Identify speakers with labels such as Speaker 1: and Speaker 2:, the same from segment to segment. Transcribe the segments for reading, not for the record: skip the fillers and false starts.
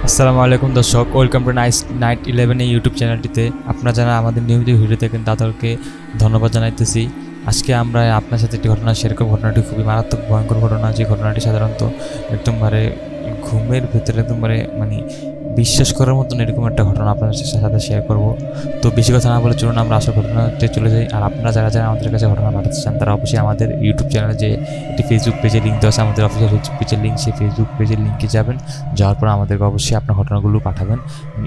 Speaker 1: আসসালামু আলাইকুম দর্শক, ওয়েলকাম টু নাইট 11 এই ইউটিউব চ্যানেলটিতে আপনারা যারা আমাদের নিয়মিত ভিডিও দেখেন তাদেরকে ধন্যবাদ জানাইতেছি। আজকে আমরা আপনার সাথে একটি ঘটনা শেয়ার করব। ঘটনাটি খুবই মারাত্মক ভয়ঙ্কর ঘটনা, যে ঘটনাটি সাধারণত একদমবারে ঘুমের ভেতরে একদমবারে বিশ্বাস করার মতন এরকম একটা ঘটনা আপনাদের সাথে শেয়ার করব। তো বেশি কথা না বলে চলুন আমরা আসল ঘটনাতে চলে যাই। আর আপনারা যারা যারা আমাদের কাছে ঘটনা পাঠাতে চান তারা অবশ্যই আমাদের ইউটিউব চ্যানেলে যে একটি ফেসবুক পেজের লিঙ্ক দেওয়া আছে, আমাদের অফিসিয়াল ফেসবুক পেজের লিঙ্ক, সেই ফেসবুক পেজের লিঙ্কে যাবেন। যাওয়ার পর আমাদেরকে অবশ্যই আপনার ঘটনাগুলো পাঠাবেন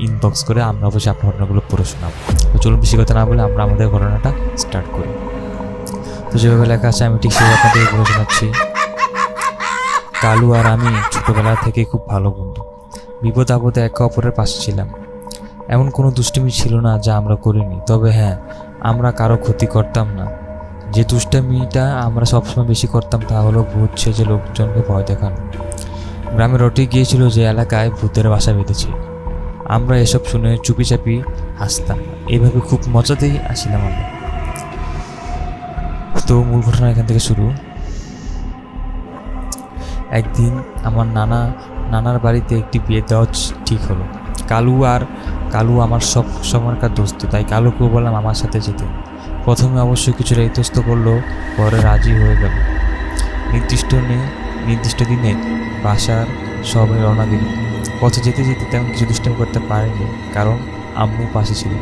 Speaker 1: ইনবক্স করে, আমরা অবশ্যই আপনার ঘটনাগুলো পড়ে শোনাবো। তো চলুন বেশি কথা না বলে আমরা আমাদের ঘটনাটা স্টার্ট করি। তো যেভাবে লেখা আছে আমি ঠিক সেভাবে আপনাদেরকে পড়ে শোনাচ্ছি। কালু আর আমি ছোটোবেলা থেকে খুব ভালো বন্ধু, বিপদ আপদে একে অপরের পাশে ছিলাম। এমন কোনো দুষ্টুমি ছিল না যা আমরা করিনি। তবে হ্যাঁ, আমরা কারো ক্ষতি করতাম না। যে দুষ্টামিটা আমরা সবসময় বেশি করতাম তা হলো ভূত সেজে লোকজনকে ভয় দেখানো। গ্রামে রটে গিয়েছিল যে এলাকায় ভূতের বাসা বেঁধেছে। আমরা এসব শুনে চুপিচাপি হাসতাম, এইভাবে খুব মজাতেই আসিলাম আমরা। তো মূল ঘটনা এখান থেকে শুরু। একদিন আমার নানার বাড়িতে একটি বিয়ে দেওয়া ঠিক হলো। কালু আমার সব সময়কার দোস্ত, তাই কালুকেও বললাম আমার সাথে যেতে। প্রথমে অবশ্যই কিছুটা ইতস্ত করলো, পরে রাজি হয়ে গেল। নির্দিষ্ট দিনে বাসার সবাই রওনা দিল। পথে যেতে যেতে তেমন কিছু দুষ্টামি করতে পারেনি, কারণ আম্মু পাশে ছিল।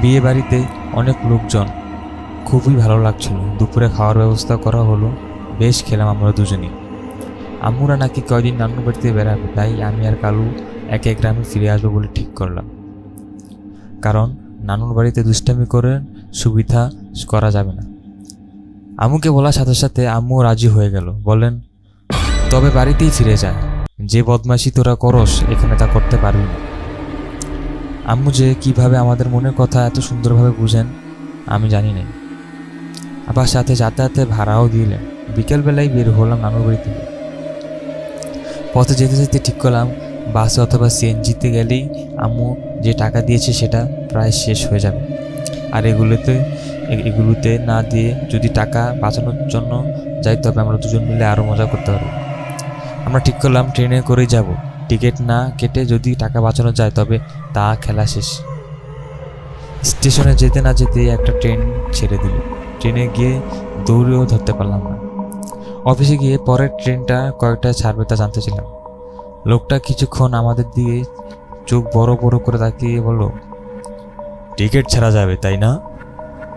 Speaker 1: বিয়ে বাড়িতে অনেক লোকজন, খুবই ভালো লাগছিল। দুপুরে খাওয়ার ব্যবস্থা করা হলো, বেশ খেলাম আমরা দুজনেই। আম্মুরা নাকি কয়দিন নানুর বাড়িতে বেড়াবে, তাই আমি আর কালু একে গ্রামে ফিরে আসবো বলে ঠিক করলাম। কারণ নানুর বাড়িতে দুষ্টামি করে সুবিধা করা যাবে না। আম্মুকে বলার সাথে সাথে আম্মু রাজি হয়ে গেল, বলেন তবে বাড়িতেই ফিরে যায়। যে বদমাশি তোরা করস এখানে তা করতে পারবি না। আম্মু যে কিভাবে আমাদের মনের কথা এত সুন্দরভাবে বুঝেন আমি জানি না। আবার সাথে যাতায়াতে ভাড়াও দিলেন। বিকেলবেলায় বের হলাম নানুর বাড়ি থেকে। পথে যেতে যেতে ঠিক করলাম বাসে অথবা সিএনজিতে গেলেই আম্মু যে টাকা দিয়েছে সেটা প্রায় শেষ হয়ে যাবে। আর এগুলোতে না দিয়ে যদি টাকা বাঁচানোর জন্য যাই তবে আমরা দুজন মিলে আরও মজা করতে পারবো। আমরা ঠিক করলাম ট্রেনে করেই যাব। টিকিট না কেটে যদি টাকা বাঁচানো যায় তবে তা খেলা শেষ। স্টেশনে যেতে না যেতেই একটা ট্রেন ছেড়ে দিল। ট্রেনে গিয়ে দৌড়েও ধরতে পারলাম না। অফিসে গিয়ে পরের ট্রেনটা কয়েকটা ছাড়বে তা জানতে ছিলাম। লোকটা কিছুক্ষণ আমাদের দিকে চোখ বড় বড় করে তাকিয়ে বলল, টিকিট ছাড়া যাবে তাই না?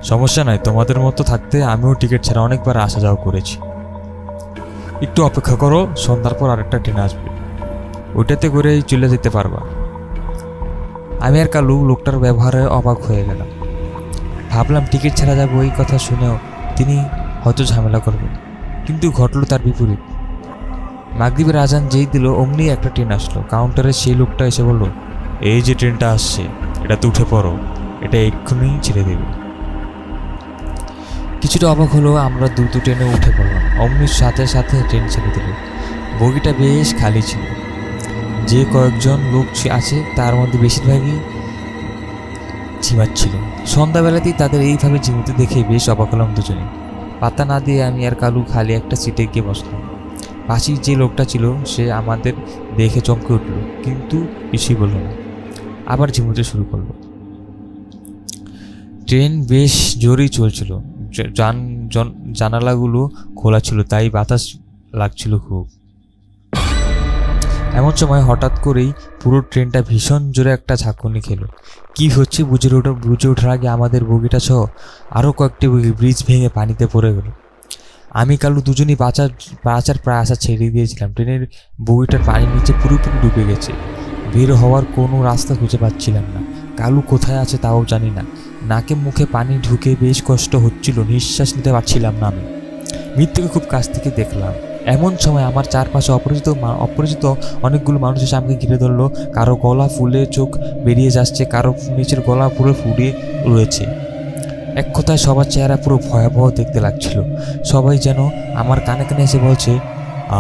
Speaker 1: সমস্যা নাই, তোমাদের মতো থাকতে আমিও টিকিট ছাড়া অনেকবার আসা যাওয়া করেছি। একটু অপেক্ষা করো, সন্ধ্যার পর আরেকটা ট্রেন আসবে, ওইটাতে করেই চলে যেতে পারবা। আমি আর কালু লোকটার ব্যবহারে অবাক হয়ে গেলাম। ভাবলাম টিকিট ছাড়া যাবো, এই কথা শুনেও তিনি হয়তো ঝামেলা করবেন, কিন্তু ঘটল তার বিপরীত। মাগরিবের আজান যেই দিল অমনি একটা ট্রেন আসলো। কাউন্টারে সেই লোকটা এসে বলল, এই যে ট্রেনটা আসছে এটাতে উঠে পড়ো, এটা এক্ষুনি ছেড়ে দেবে। কিছুটা অবাক হলো, আমরা দ্রুত ট্রেনে উঠে পড়লাম। অমনির সাথে সাথে ট্রেন ছেড়ে দিল। বগিটা বেশ খালি ছিল। যে কয়েকজন লোক আছে তার মধ্যে বেশিরভাগই ঝিমাচ্ছিল। সন্ধ্যাবেলাতেই তাদের এইভাবে ঝিমুতে দেখে বেশ অবাক হলাম দুজনে। পাতা না দিয়ে আমি আর কালু খালি একটা সিটে গিয়ে বসলাম। পাশেই যে লোকটা ছিল সে আমাদের দেখে চমকে উঠল, কিন্তু কিছুই বলল না, আবার ঝিমুতে শুরু করলো। ট্রেন বেশ জোরেই চলছিল। জানালাগুলো খোলা ছিল, তাই বাতাস লাগছিল খুব। এমন সময় হঠাৎ করেই পুরো ট্রেনটা ভীষণ জোরে একটা ঝাঁকুনি খেলো। কি হচ্ছে বুঝে ওঠার আগে আমাদের বগিটা সহ আরও কয়েকটি বগি ব্রিজ ভেঙে পানিতে পড়ে গেল। আমি কালু দুজনই বাঁচার প্রায় আশা ছেড়ে দিয়েছিলাম। ট্রেনের বগিটার পানির নিচে পুরোপুরি ডুবে গেছে। বের হওয়ার কোনো রাস্তা খুঁজে পাচ্ছিলাম না। কালু কোথায় আছে তাও জানি না। নাকে মুখে পানি ঢুকে বেশ কষ্ট হচ্ছিল, নিঃশ্বাস নিতে পারছিলাম না। আমি মৃত্যুকে খুব কাছ থেকে দেখলাম। এমন সময় আমার চারপাশে অপরিচিত অনেকগুলো মানুষ এসে আমাকে ঘিরে ধরলো। কারো গলা ফুলে চোখ বেরিয়ে যাচ্ছে, কারো নিচের গলা পুরো ফুটে রয়েছে। এক কথায় সবার চেহারা পুরো ভয়াবহ দেখতে লাগছিল। সবাই যেন আমার কানে কানে এসে বলছে,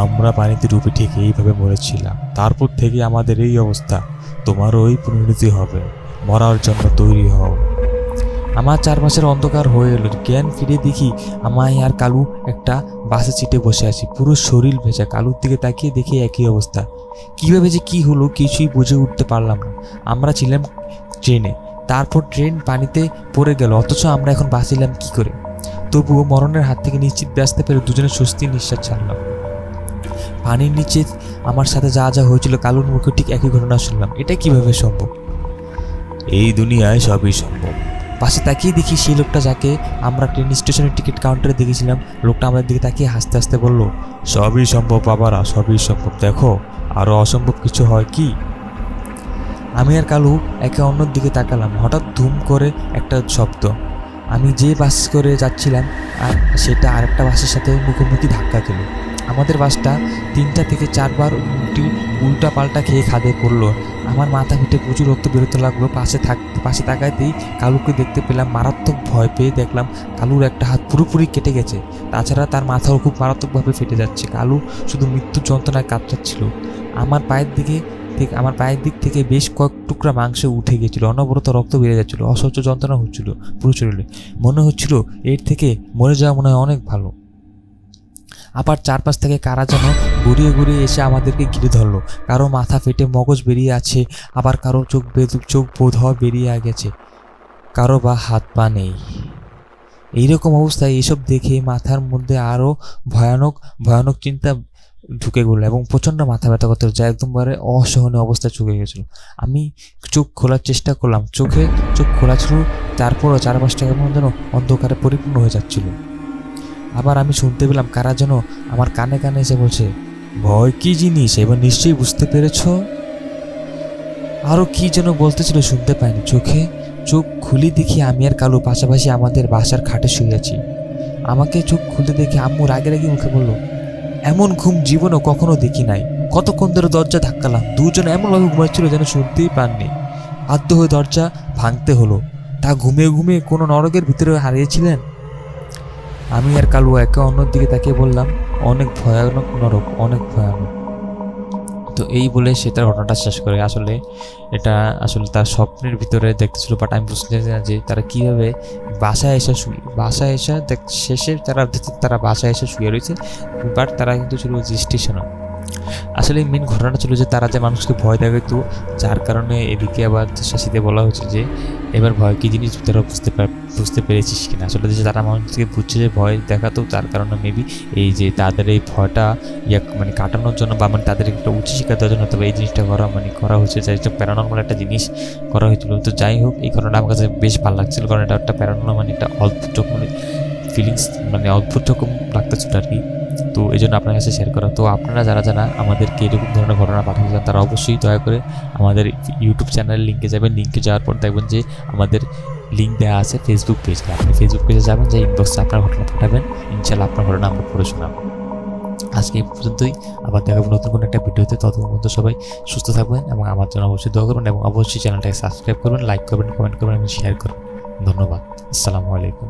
Speaker 1: আমরা পানিতে ডুবে ঠিক এইভাবে মরেছিলাম, তারপর থেকে আমাদের এই অবস্থা, তোমারও ওই পরিণতি হবে, মরার জন্য তৈরি হও। আমার চারপাশের অন্ধকার হয়ে এলো। জ্ঞান ফিরে দেখি আমায় আর কালু একটা বাসে সিটে বসে আছি, পুরো শরীর ভেজা। কালুর দিকে তাকিয়ে দেখি একই অবস্থা। কীভাবে যে কী হলো কিছুই বুঝে উঠতে পারলাম না। আমরা ছিলাম ট্রেনে, তারপর ট্রেন পানিতে পড়ে গেল, অথচ আমরা এখন বাঁচিলাম কী করে? তবুও মরণের হাত থেকে নিশ্চিত বাঁচতে পেরে দুজনে স্বস্তির নিঃশ্বাস ছাড়লাম। পানির নিচে আমার সাথে যা যা হয়েছিল কালুর মুখে ঠিক একই ঘটনা শুনলাম। এটা কিভাবে সম্ভব? এই দুনিয়ায় সবই সম্ভব। পাশে তাকিয়ে দেখি সেই লোকটা যাকে আমরা ট্রেন স্টেশনের টিকিট কাউন্টারে দেখেছিলাম। লোকটা আমাদের দিকে তাকিয়ে হাসতে হাসতে বলল, সবই সম্ভব বাবারা, সবই সম্ভব। দেখো আরও অসম্ভব কিছু হয় কি? আমি আর কালু একে অন্যর দিকে তাকালাম। হঠাৎ ধুম করে একটা শব্দ। আমি যে বাস করে যাচ্ছিলাম আর সেটা আরেকটা বাসের সাথে মুখোমুখি ধাক্কা খেল। আমাদের বাসটা 3টা থেকে 4বার উল্টা পাল্টা খেয়ে খাদে পড়লো। আমার মাথা ফেটে প্রচুর রক্ত বেরোতে লাগলো। পাশে তাকাইতেই কালুকে দেখতে পেলাম। মারাত্মক ভয় পেয়ে দেখলাম কালুর একটা হাত পুরোপুরি কেটে গেছে, তাছাড়া তার মাথাও খুব মারাত্মকভাবে ফেটে যাচ্ছে। কালু শুধু মৃত্যুর যন্ত্রণায় কাতরাচ্ছিল। আমার পায়ের দিক থেকে বেশ কয়েক টুকরা মাংস উঠে গেছিল, অনবরত রক্ত বেড়ে যাচ্ছিল, অসহ্য যন্ত্রণা হচ্ছিল পুরো শরীরে। মনে হচ্ছিল এর থেকে মরে যাওয়া মনে হয় অনেক ভালো। আবার চারপাশ থেকে কারা যেন ঘুরিয়ে ঘুরিয়ে এসে আমাদেরকে ঘিরে ধরলো। কারো মাথা ফেটে মগজ বেরিয়ে আছে, আবার কারো চোখ বোধ হয় বেরিয়ে গেছে, কারো বা হাত পা নেই। এইরকম অবস্থায় এসব দেখে মাথার মধ্যে আরও ভয়ানক ভয়ানক চিন্তা ঢুকে গেল এবং প্রচণ্ড মাথা ব্যথা করতে, যা একদমবারে অসহনীয় অবস্থায় চুকে গেছিল। আমি চোখ খোলার চেষ্টা করলাম, চোখ খোলা ছিল, তারপরও চারপাশটা কেমন যেন অন্ধকারে পরিপূর্ণ হয়ে যাচ্ছিল। আবার আমি শুনতে পেলাম কারা যেন আমার কানে কানে এসে বলছে, ভয় কি জিনিস এবার নিশ্চয়ই বুঝতে পেরেছ। আরও কি যেন বলতেছিল, শুনতে পাইনি। চোখ খুলে দেখি আমি আর কালু পাশাপাশি আমাদের বাসার খাটে শুয়ে আছি। আমাকে চোখ খুলতে দেখে আম্মু রাগে মুখে বলল, এমন ঘুম জীবনও কখনো দেখি নাই। কতক্ষণ ধরে দরজা ধাক্কালাম, দুজন এমনভাবে ঘুমাচ্ছিল যেন শুনতেই পাননি। বাধ্য হয়ে দরজা ভাঙতে হলো। তা ঘুমিয়ে কোনো নরকের ভিতরে হারিয়েছিলেন? আমি আর কালু একে অন্যর দিকে তাকিয়ে বললাম, অনেক ভয়ানক নরক, অনেক ভয়ানক। তো এই বলে সে তার ঘটনাটা শেষ করে। এটা আসলে তার স্বপ্নের ভিতরে দেখতেছিল, বাট আমি বুঝতে চাই না যে তারা কীভাবে বাসায় এসে শেষে তারা বাসায় এসে শুয়ে রয়েছে, বাট তারা কিন্তু ছিল যে স্টেশনে। আসলে মেন ঘটনাটা ছিল যে তারা যে মানুষকে ভয় দেখাতো, যার কারণে এদিকে আবার শাসিতে বলা হচ্ছে যে এবার ভয় কী জিনিস তারা বুঝতে পেরেছিস কিনা। আসলে যে তারা মানুষকে বুঝছে যে ভয় দেখাতো, তার কারণে মেবি এই যে তাদের এই ভয়টা কাটানোর জন্য বা তাদের একটা উচ্চ শিক্ষা দেওয়ার জন্য তবে এই জিনিসটা করা হচ্ছে, যে একটা প্যারানর্মাল একটা জিনিস করা হয়েছিল। তো যাই হোক, এই ঘটনাটা আমার কাছে বেশ ভালো লাগছিল, কারণ এটা একটা প্যারানর্মাল একটা অদ্ভুত রকম ফিলিংস, অদ্ভুত রকম লাগতেছিল আর কি। তো এই জন্য আপনার কাছে শেয়ার করা। তো আপনারা যারা আমাদেরকে এরকম ধরনের ঘটনা পাঠাতে চান, তারা অবশ্যই দয়া করে আমাদের ইউটিউব চ্যানেলের লিঙ্কে যাবেন। লিঙ্কে যাওয়ার পর দেখবেন যে আমাদের লিঙ্ক দেওয়া আছে ফেসবুক পেজে। আপনি ফেসবুক পেজে যাবেন, যে ইনবক্সে আপনার ঘটনা পাঠাবেন, ইনশাল্লাহ আপনার ঘটনা আমরা পড়ে শোনাবো। আজকে এই পর্যন্তই, আবার দেখাবো নতুন কোনো একটা ভিডিওতে। ততক্ষণ পর্যন্ত সবাই সুস্থ থাকবেন এবং আমার জন্য অবশ্যই দোয়া করবেন এবং অবশ্যই চ্যানেলটাকে সাবস্ক্রাইব করবেন, লাইক করবেন, কমেন্ট করবেন এবং শেয়ার করবেন। ধন্যবাদ। আসসালামু আলাইকুম।